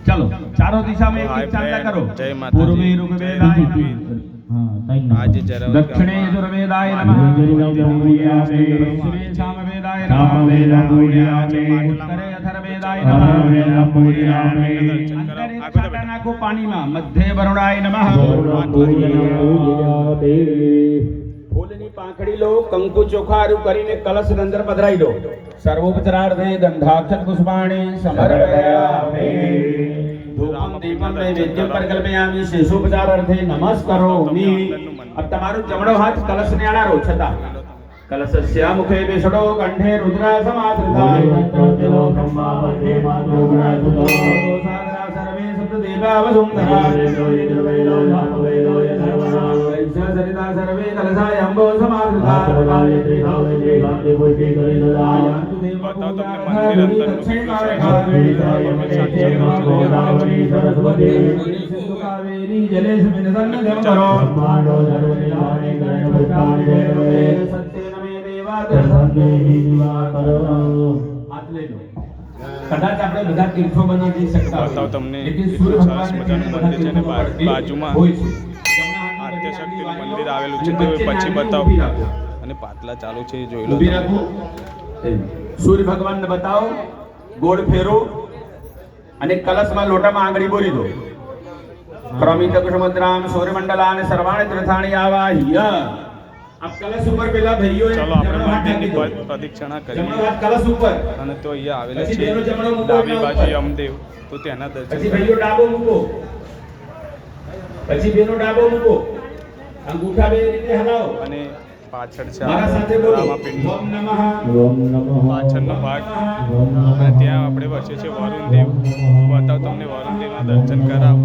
चलो चारों दिशा में एक चांदा करो। पूर्वे ऋग्वेदाय आज जरा दक्षिणे यजुर्वेदाय नमः, पश्चिमे सामवेदाय नमः, उत्तरे अथर्ववेदाय नमः, अंतरे छाटा नाखो पानी में, मध्य वरुणाय नमः। फूलनी पाखड़ी लो, कंकु चोखारू करीने कलश अंदर पधराई लो। सर्वोपचारार्थे गंधाक्षत पुष्पाणि समर्पयामि। धूपम दीपम नैवेद्यम परिकल्पयामि। शेषोपचारार्थे नमस्करोमि। अब તમારો જમણો હાથ કલશને આડારો છતા કલશસ્ય મુખે બેસડો, કંઠે રુદ્ર સમાશ્રિતા, સર્વે સપ્તદેવા વસુંધરા, સરિતા સર્વે કલશાય અંબો સમાશ્રિતા। कावेरी जलेस्मिन् सन्निधिं करो। सत्येन मे हाथ ले लो। कदाच આપણે બધા તીર્થો બની જઈ શકતા બતાવ તમને લેકિન એટલું સૂર્ય સરસ મજાનું મંદિર છે ને બાજુમાં આદ્યશક્તિનું મંદિર આવેલું છે તે પછી બતાવ અને પાટલા ચાલુ છે જોઈ લો ઊભી રાખો। સૂર્ય ભગવાનને બતાવો, ગોળ ફેરો અને કલશમાં લોટામાં આંગળી બોલી દો। પ્રમિત કુસુમદ્રામ સૂર્યમંડલાન સર્વાણિ તીર્થાણિ આવાહ્ય। अब कलश ऊपर पेला भाइयों चलो આપણે મંદિરની પ્રદક્ષિણા કરીએ कलश ऊपर અને તો અહીંયા આવેલા છે ડાબી બાજુ યમદેવ તો તેના દર્શન પછી ભાઈઓ ડાબો મૂકો, પછી બેનો ડાબો મૂકો, અંગૂઠા બે રીતે હલાવો અને પાછળ છે મારા સાથે બોલો રામાપિંડ ઓમ નમઃ પાછળનો ભાગ અને ત્યાં આપણે વચ્ચે છે વરુણદેવ। બતાવ તમને વરુણદેવના દર્શન કરાવ।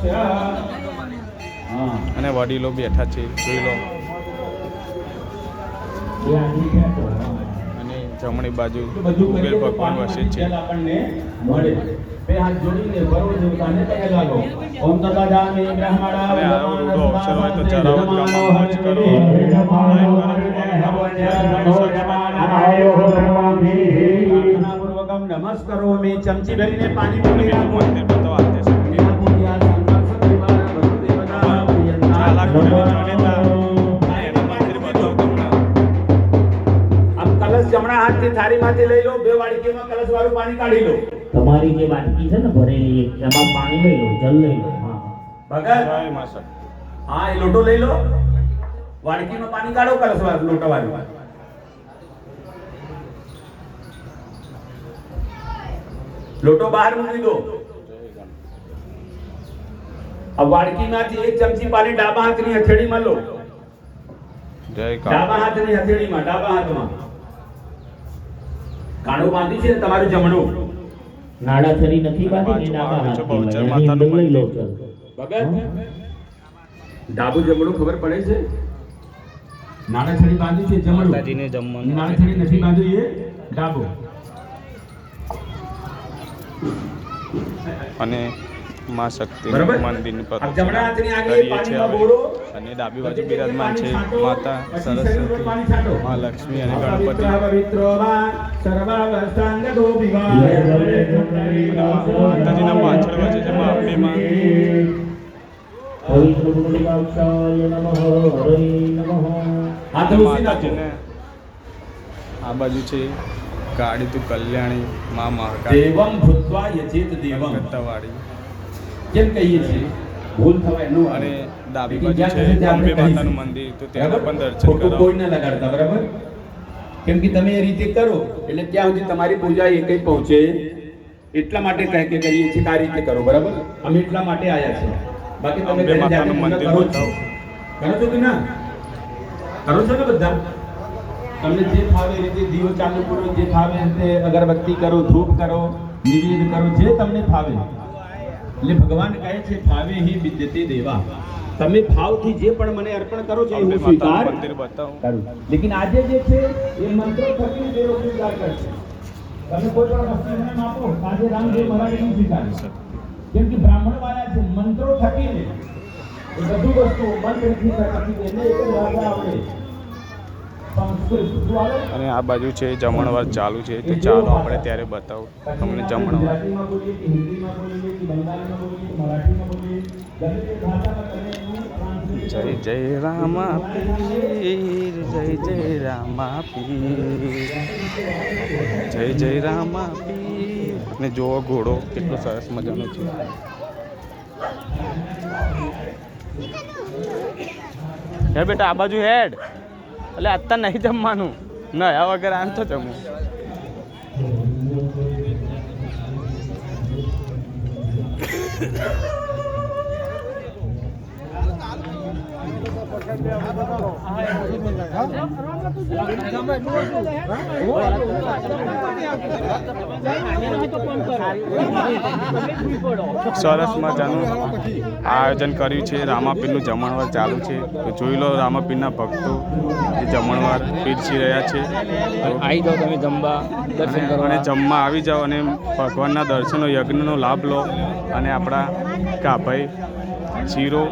જય રામ। અને વડીલો બેઠા છે જોઈ લો અને જમણી બાજુ કુબેર ભગવાન વસે છે। આપણને મળે। બે હાથ જોડીને વરુણ દેવતાને પગે લાગો। ઓમ તદાજામિ બ્રહ્મણા અને આવો રૂડો અવસર હોય તો ચરાવત ગામમાં મોજ કરો। પૂર્વકમ નમસ્કારોમિ। ચમચી ભરીને પાણી પીને આપો। મંદિર બતાવો આદ્યશક્તિ જમણા હાથથી થાળીમાંથી લઈ લો, બે વાડકીમાં કલશ વાળું પાણી કાઢી લો। તમારી જે વાટકી છે ને ભરેલી એમાં પાણી લઈ લો, જલ લઈ લો। હા ભગત જય માસા। હા એ લોટો લઈ લો, વાડકીમાં પાણી કાઢો કલશ વાળું લોટા વાળું। લોટો બહાર મૂકી દો। अब વાડકીમાંથી એક ચમચી પાણી ડાબા હાથની હથેળીમાં લો। જય ડાબા હાથની હથેળીમાં, ડાબા હાથમાં કાણું બાંધી છે તમારું જમણું। નાડાછરી નથી બાંધી ડાબા હાથમાં એની અંદર લઈ લો ચલ ભગત ડાબુ જમણું ખબર પડે છે? નાડાછડી બાંધી છે જમણું, માતાજીને જમવાનું નાડાછડી નથી બાંધી એ ડાબુ। અને માં શક્તિ બરાબર? મંદિરની अब जमણા હાથની આગે કરીએ છીએ પાણીમાં હવે। બોળો અને ડાબી બાજુ બિરાજમાન છે માતા સરસ્વતી, માં લક્ષ્મી અને ગણપતિ। માતાજીના પાછળ વચ્ચે છે માં અંબે માં। માતાજીને આ બાજુ છે કાળી તું કલ્યાણી માં મહાકાળી દેવમ ભૂત્વા યજેત દેવમ કરતાવાળી। કેમ કહીએ છીએ ભૂલ થવાય નો અને ડાબી બાજુ છે અંબે માતાનું મંદિર તો તેના પણ દર્શન ખોટું કરો। કોઈ ના લગાડતા, બરાબર? કેમ કે તમે એ રીતે કરો એટલે ત્યાં સુધી તમારી પૂજા એ કઈ પહોંચે। એટલા માટે કહે કે કરીએ છીએ કે આ રીતે કરો, બરાબર? અમે એટલા માટે આયા છે। બાકી તમે અંબે ઘરે જાતે માતાનું પૂજા મંદિર કરો છો, બતાવો। કરો છો કે ના કરો છો ને બધા? તમને જે ફાવે એ રીતે દીવો ચાલુ કરો, જે ફાવે એ રીતે અગરબત્તી કરો, ધૂપ કરો, નિવેદ કરો, જે તમને ફાવે। એટલે ભગવાન કહે છે ફાવે હિ વિદ્યતે દેવા। તમે ભાવથી જે પણ મને અર્પણ કરો છો એ હું અંબે સ્વીકાર માતાનું મંદિર બતાવો। કરું। લેકિન આજે જે છે એ મંત્રો થકી દેવો સ્વીકાર કરશે। તમે કોઈ પણ વસ્તુને આપો આજે રામદેવ મહારાજ નહીં સ્વીકારે, કેમ કે બ્રાહ્મણ વાળા છે મંત્રો થકીને એ બધી વસ્તુ મંત્રથી થતી એને એક જ ભાષા આવડે. સંસ્કૃત શું આવે? અને આ બાજુ છે જમણવાર ચાલુ છે, તો ચાલો આપણે ત્યારે બતાવું તમને જમણવાર. ગુજરાતીમાં બોલીએ કે હિન્દીમાં બોલીએ કે બંગાળીમાં બોલીએ કે મરાઠીમાં બોલીએ, ગમે તે ભાષામાં તમે એનું translate જય જય રામા પીર, જય જય રામા પીર, જય જય રામા પીર. ને જોવો ઘોડો કેટલો સરસ મજાનો છે. હે બેટા આ બાજુ હેડ, એટલે અત્યારે નહીં જમવાનું, નયા વગર આમ તો જમવું. સરસ મજાનું આયોજન કર્યું છે. રામાપીરનું જમણવાર ચાલુ છે, તો જોઈ લો રામાપીરના ભક્તો એ જમણવાર પીરસી રહ્યા છે. આવી જાઓ તમે જમવા, દર્શન કરવા. અને જમવા આવી જાઓ અને ભગવાનના દર્શનો યજ્ઞનો લાભ લો. અને આપણા કાભાઈ શીરો